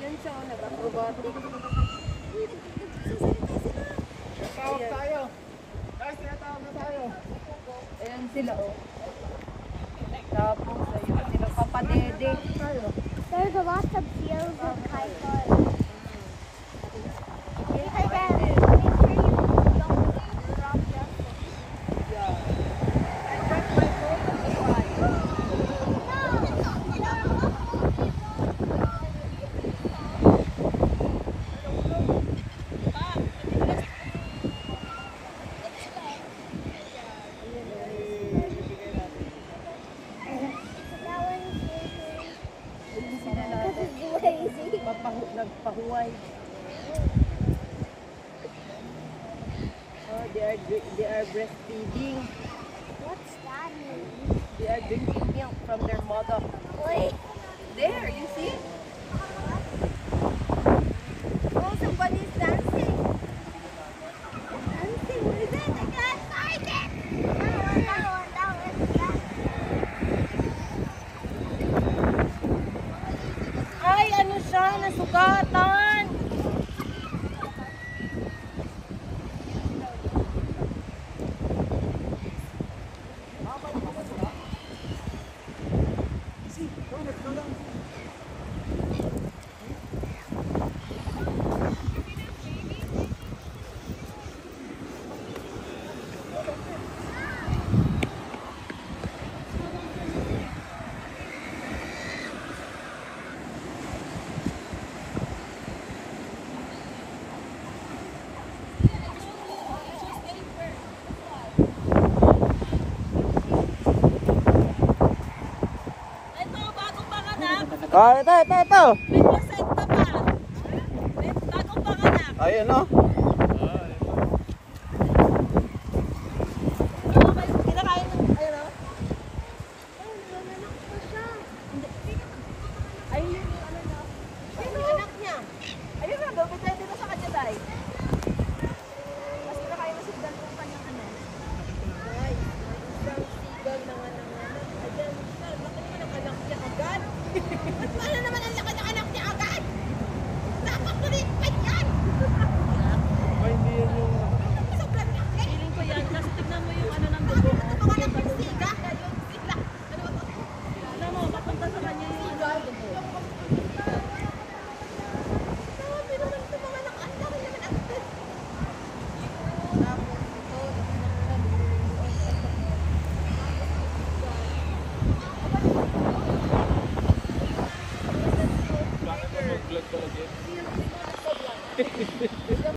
Ayan siya, nag-acrobatic. Tawag tayo. Guys, tinatawag na tayo. Ayan sila, oh. Tapos, ayun sila, papadede. There's a lot of seals and pythons. Because make sure you don't drop them. Yeah. I dropped my phone on the side. That one's Ayun sila lahat. lazy. Nagpahuway. Oh, they are breastfeeding. What's that mean? They are drinking milk from their mother. Wait. There, you see? Oh, somebody's dancing. Dancing, what is it? I can't find it. That one. Ay, ano siya? Nasugatan! Ah, ito. May placenta pa. May bagong panganak. Ayun, no? Kinakain ng, ayun o. Ayun yung ano na. Ayun yung anak niya. Ayun na, gawin tayo dito sa kanya, Day. Mas kinakain na sigdal yung kanyang anak. Ay, isang sigdal na nga ng anak. Ayan, laki naman ang anak niya agad. Paano naman ang laki ng anak niya agad? Dapat tulipan yan! Ay, hindi yan yung... Sobrang laki! Feeling ko yan, kasi tignan mo yung ano ng dugo. Mga nagpisiga! Alam mo, papunta sa kanya yung ano ng dugo. Sabi naman ito mga anak. Ang laki naman ang Bakit mo mag-vlog talaga?